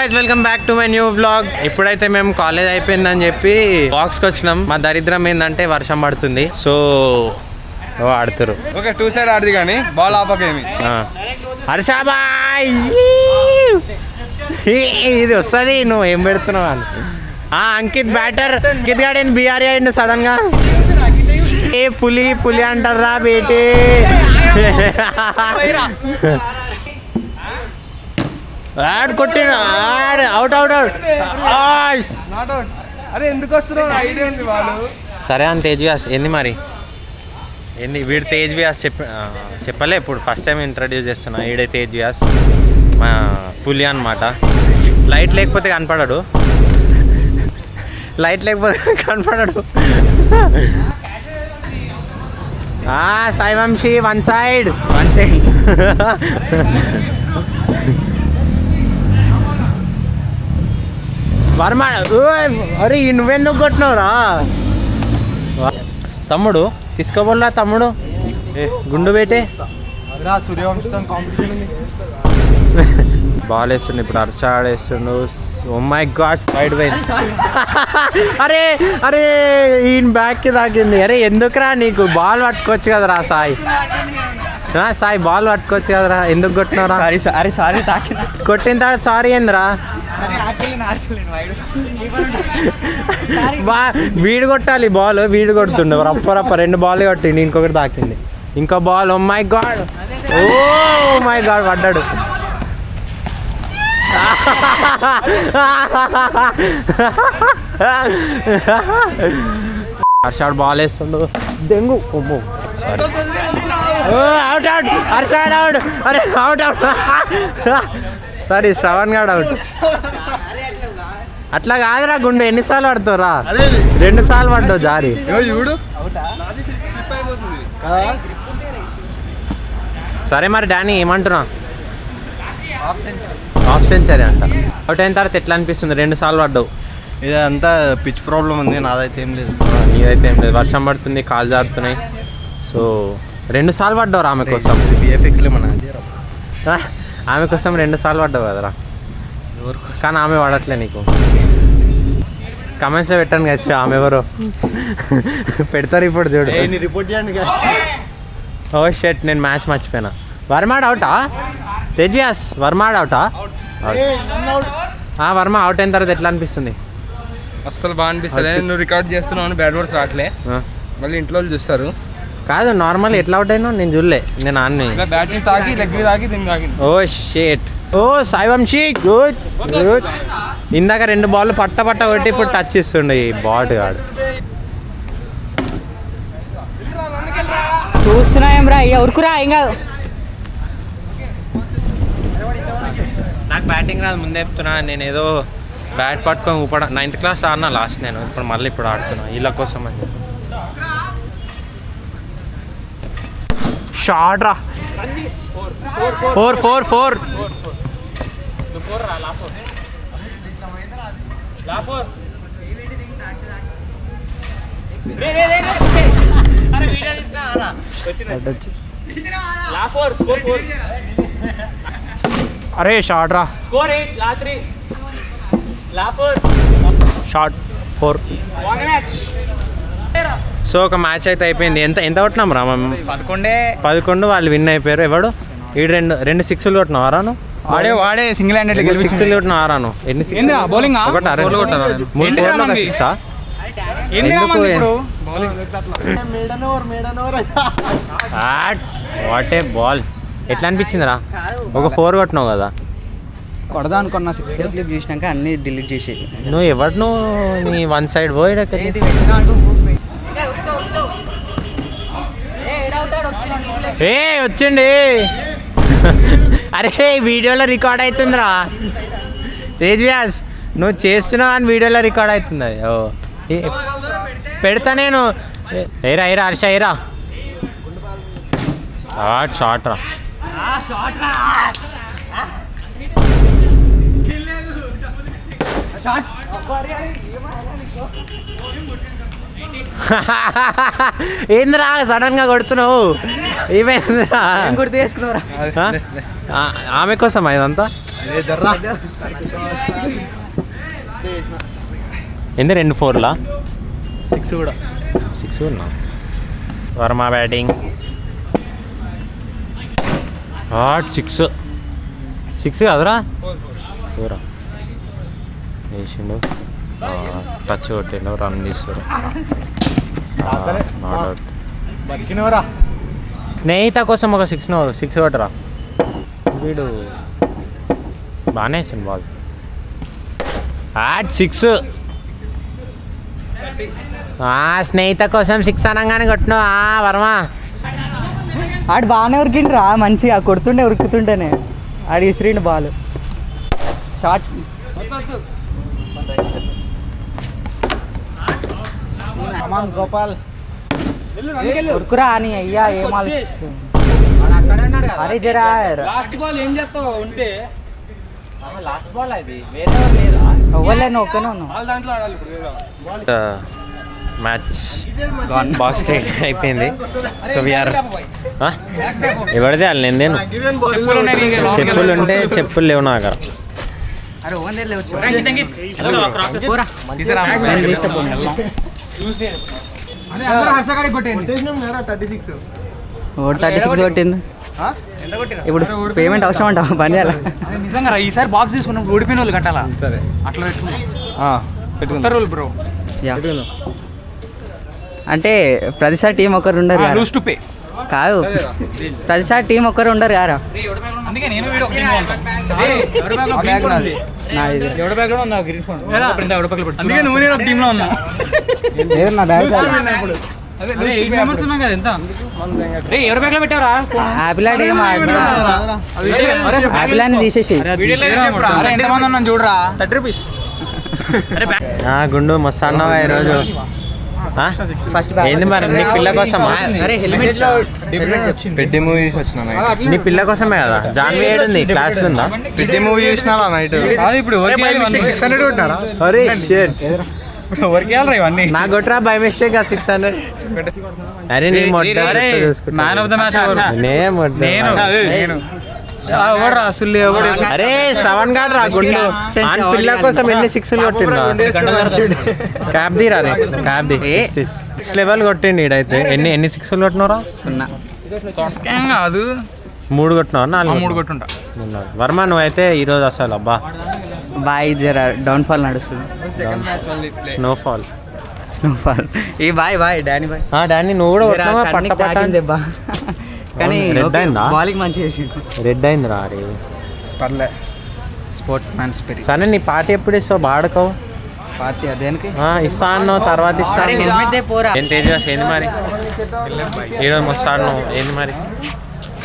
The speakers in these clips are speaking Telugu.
Guys welcome back to my new vlog. ఇప్పుడైతే మేము కాలేజ్ అయిపోయిందని చెప్పి వాక్స్కి వచ్చినాం. మా దరిద్రం ఏంటంటే వర్షం పడుతుంది, సో ఆడుతారు. ఓకే, 2 సైడ్ ఆడది కానీ బాల్ ఆపకేమి. హర్షాబాయ్ ఇది వస్తుంది, నువ్వు ఏం పెడుతున్నావు అని. అంకిత్ బ్యాటర్, అంకిత్ గాడేం బీఆర్ అయ్యిండు సడన్ గా. ఏ పులి పులి అంటారా బేటే. ఆడ్ కొట్టిన అవుట్ అవుట్ అవుట్. అరే ఎందుకు వస్తున్నావు, ఐడియా ఉంది వాళ్ళు. సరే అని తేజ్ వ్యాస్ ఏంది మరి, ఏంది వీడు తేజ్ వ్యాస్ చెప్పలే. ఇప్పుడు ఫస్ట్ టైం ఇంట్రడ్యూస్ చేస్తున్నా. ఈడే తేజ్ వ్యాస్, మా పులి అనమాట. లైట్ లేకపోతే కనపడాడు, లైట్ లేకపోతే కనపడాడు. Sai Vamshi one side Varma. అరే నువ్వెందుకు కొట్టినవురా తమ్ముడు? తీసుకోబోలా తమ్ముడు, గుండు పెట్టే. బాల్ వేస్తుండు ఇప్పుడు, హర్ష ఆడేస్తుండు. ఓ మై గాడ్, వైడ్ పోయింది. అరే అరే ఈయన బ్యాక్కి తాకింది. అరే ఎందుకురా, నీకు బాల్ పట్టుకోవచ్చు కదరా సాయి. సాయి బాల్ పట్టుకోవచ్చు కదరా, ఎందుకు కొట్టినరా? అరే సారీ తాకిన, కొట్టిన తర్వాత సారీ ఏందిరా. వీడు కొట్టాలి బాల్, వీడు కొడుతుండే రప్ప 2 బాల్ కొట్టిండు, ఇంకొకటి తాకింది. ఇంకో ball. Oh my god, oh my god పడ్డాడు. హర్షాడ్ బాల్ వేస్తుండు, దెంగు. అవుట్ అవుట్, హర్షాడ్ అవుట్. అరే అవుట్ అవుట్, సారీ శ్రవణ్ గాడు అవుట్. అట్లా కాదురా గుండు, ఎన్నిసార్లు పడతావురా? 2 సార్లు పడ్డావు జారి. సరే మరి డానీ ఏమంటున్నా? హాఫ్ సెంచరీ అంట. అవుట్ అయిన తర్వాత ఎట్లా అనిపిస్తుంది? 2 సార్లు పడ్డావు. ఇదంతా పిచ్ ప్రాబ్లం ఉంది, నాదైతే ఏం లేదు. నీదైతే ఏం లేదు, వర్షం పడుతుంది, కాలు జారుతున్నాయి. సో 2 సార్లు పడ్డావు ఆమె కోసం. బిఎఫ్ఎక్స్లే మన ఆమె కోసం 2 సార్లు పడ్డావు కదరా. కానీ ఆమె పడట్లే నీకు. కమెంట్స్లో పెట్టాను కదా ఆమె ఎవరో, పెడతారు ఇప్పుడు చూడు. రిపోర్ట్ చేయండి. ఓ షెట్, నేను మ్యాచ్ మర్చిపోయినా. వర్మాడ్ అవుటా? తేజ్యాస్ వర్మాడ్ అవుటా? వర్మ అవుట్ అయిన తర్వాత ఎట్లా అనిపిస్తుంది? అస్సలు బాగా అనిపిస్తుంది. నువ్వు రికార్డ్ చేస్తున్నావు అని బ్యాడ్ వర్డ్స్ రావట్లే, మళ్ళీ ఇంట్లో వాళ్ళు చూస్తారు. కాదు నార్మల్ ఎట్లా అవుట్ అయినా నేను చూడలే, నేను ఆన్ని బ్యాట్ని తాకి లెగ్ తాకి దీన్ని తాకింది. ఓ షేట్. ఓ సాయి వంశీ గుడ్ గుడ్. ఇందాక 2 బాల్ పట్ట కొట్టి ఇప్పుడు టచ్ ఇస్తుండే ఈ బాట్ కాడు. చూస్తున్నాం రా, ఉరుకురా ఏం కాదు. నాకు బ్యాటింగ్ రాదు, ముందే చెప్తున్నా. నేను ఏదో బ్యాట్ పట్టుకొని ఊపడ 9th క్లాస్ ఆడినా లాస్ట్ నేను. ఇప్పుడు మళ్ళీ ఇప్పుడు ఆడుతున్నా వీళ్ళ కోసం అని చెప్పి. షాట్ రా, 4 అరే షాట్ రా, షాట్ 4. సో ఒక మ్యాచ్ అయితే అయిపోయింది. ఎంత కొట్టినాం రా మేము? 11. వాళ్ళు విన్ అయిపోయారు. ఎవడు ఈడు 2 సిక్స్లు కొట్టినావారా నువ్వు? వాడే సింగిల్ హ్యాండెడ్ 6 సిక్స్లు కొట్టినావారా నువ్వు? ఎన్ని బౌలింగ్ వాట్ ఏ బాల్. ఎట్లా అనిపించింది రా? ఒక 4 కొట్టినావు కదా. కొడదా అనుకున్నా, 6 క్లిప్ చూసినాక అన్ని డిలీట్ చేసి. నువ్వు ఎవరు నువ్వు, నీ 1 సైడ్ పోయి వచ్చిండి. అరే వీడియోలో రికార్డ్ అవుతుందిరా తేజ్ వ్యాస్, నువ్వు చేస్తున్నావు అని వీడియోలో రికార్డ్ అవుతుంది. ఓ పెడతా నేను. ఏరా హర్ష ఏరా. షార్ట్ రా. ఏందిరా సడన్ గా కొడుతున్నావు? ఏమైందిరా? గుర్తు చేసుకున్నారా? ఆమె కోసం ఇదంతా ఏంది 2 4లా 6 కూడా 6 ఉన్నా. వర్మ బ్యాటింగ్. 6 కాదురా 4 వేసిండు. టచ్ కొట్టిండు. రన్ తీస్తారు. బతికినవరా. స్నేహిత కోసం ఒక 6 కొట్టరా. వీడు బాగానే వేసిండు బాల్. 6. స్నేహిత కోసం 6 అనగానే కొట్టినావు వర్మ. ఆడు బాగానే ఉరికిండ్రా, మంచిగా కొడుతుండే ఉరుకుతుంటేనే ఆడు ఇసిరిండు బాల్. షార్ట్ గోపాల్ ఉరుకురా అని అయ్యా ఏం ఆలోచిస్తుంది. అరే జరా లాస్ట్ బాల్ ఏం చేస్తావు ఉంటే లాస్ట్ బాల్ అది వేరే లేదా అవ్వలేను ఒక్కనే ఉన్నావు. వాళ్ళ దాంట్లో ఆడాలి ఇప్పుడు. మ్యాచ్ బాక్స్ క్రికెట్ అయిపోయింది. సో వీఆర్ ఎవరిదే వాళ్ళు నేను చెప్పులు ఉంటే చెప్పులు లేవు నాకు. అరే ఓన్ దగ్గర లేవచ్చు. 36 కొట్టింది. ఇప్పుడు పేమెంట్ అవసరం అంట పని చేయాలి. నిజంగా ఈసారి బాక్స్ తీసుకున్నాం ఓడిపోయిన వాళ్ళు కట్టాలా. సరే అట్లా పెట్టుకున్నాం బ్రో. అంటే ప్రతిసారి టీం ఒకరు ఉండరు కదా. లూజ్ టు పే కాదు, ప్రతిసారి టీం ఒకరు ఉండరు యారా. అందుకే నేను వీడియో నా బ్యాగ్ లో ఉన్నా గ్రీన్ ఫోన్. అందుకే నువ్వు నేను టీమ్ లో ఉన్నా. నా బ్యాగ్ అదే 8 మెంబర్స్ ఉన్నాం కదా. ఎంత రే ఎవరి బ్యాగ్ లో పెట్టావరా? యాపిల్ ఆడ ఏం యాపిల్ అని తీసేసి ఎంతమంది ఉన్నాం చూడరా. 30 రూపీస్. గుండు మస్తు అన్నావా ఈరోజు. ఏంది మరి నీ పిల్ల కోసమా? పెద్ద మూవీ వచ్చిన నీ పిల్ల కోసమే కదా. జాన్వీ ఏడుంది? క్లాస్ ఉందా? పెద్ద మూవీ చూసినా నైట్. ఇప్పుడు 600 కొట్టినారా? అరే షిట్. ఇవన్నీ నాకు కొట్టరా బై మిస్టేక్ 600. అరే నీ మొట్ట మ్యాన్ ఆఫ్ ద మ్యాచ్ నేను అరే శ్రవణ్ గాడు రా గుండు. ఆన్ పిల్ల కోసం ఎన్ని 6లు కొట్టిండు. క్యాబ్ ది రా క్యాబ్ ది 6 లెవెల్ కొట్టిండు ఈడైతే. ఎన్ని 6లు కొట్టినరా? 0 కాదు 3 కొట్టినావు. 3 కొట్టుంటా. వర్మ నువ్వైతే ఈరోజు అసలు అబ్బా బాయ్ జరా డౌన్ఫాల్ నడుస్తుంది. స్నోఫాల్ ఈ బాయ్ డానీ బాయ్. డానీ నువ్వు కూడా కొట్టినావా? పట్ట పట్ట దెబ్బ కానీ రెడ్ అయిందా? బాలింగ్ మంచిగా చేసిండు. రెడ్ అయింది రా. అరే పర్లే స్పోర్ట్ మ్యాన్ స్పిరిట్. సరే నీ పార్టీ ఎప్పుడు ఇస్తావు? బాడుకోవు పార్టీ అదేనికి ఇస్తా అన్నావు, తర్వాత ఇస్తా. ఏం తేజస్ ఏంది మరి ఈరోజు మస్తు అన్నావు ఏంది మరి?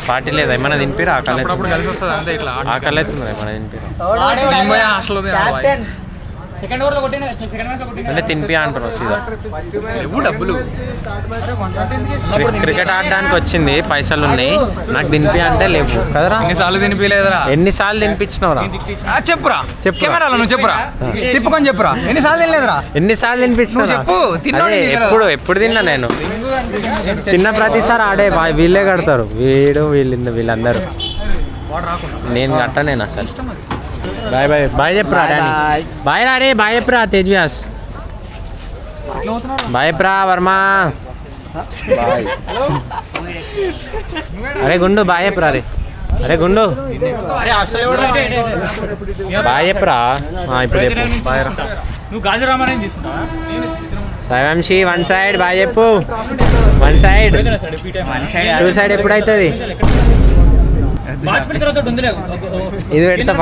పార్టీ లేదా? ఏమన్నా తినిపిరా? ఆకలి కలిసి వస్తుంది అంతే. ఇట్లా ఆకలి అవుతుంది ఏమన్నా తినిపిరా? అంటే తినిపి అంటున్నావు సీదా. డబ్బులు క్రికెట్ ఆడడానికి వచ్చింది, పైసలు ఉన్నాయి, నాకు తినిపి అంటే లేవు కదరా. ఎన్నిసార్లు తినిపించలేదురా? ఎన్నిసార్లు తినిపించినవురా? చెప్పురా. చెప్పు. కెమెరాలో నువ్వు చెప్పురా. తిప్పుకొని చెప్పురా. ఎన్నిసార్లు తినలేదురా? ఎన్నిసార్లు తినిపించినావు? చెప్పు. ఎప్పుడు తిన్నా నేను. తిన్న ప్రతిసారి ఆడే వీళ్ళే కడతారు. వీళ్ళందరూ. నేను కట్ట. నేను అసలు బాయ్ చెప్పురా. బాయ్ రా రే. బాయ్ చెప్పురా తేజ్వ్యాస్. బాయ్ చెప్పురా వర్మ. అరే గుండు బాయ్ చెప్పురా రే. అరే గుండు బాయ్ చెప్పురా. ఇప్పుడు చెప్పు. శివంశి 1 సైడ్ బాయ్ చెప్పు. 1 సైడ్ 2 సైడ్ ఎప్పుడు అవుతుంది? ఇది పెడతా.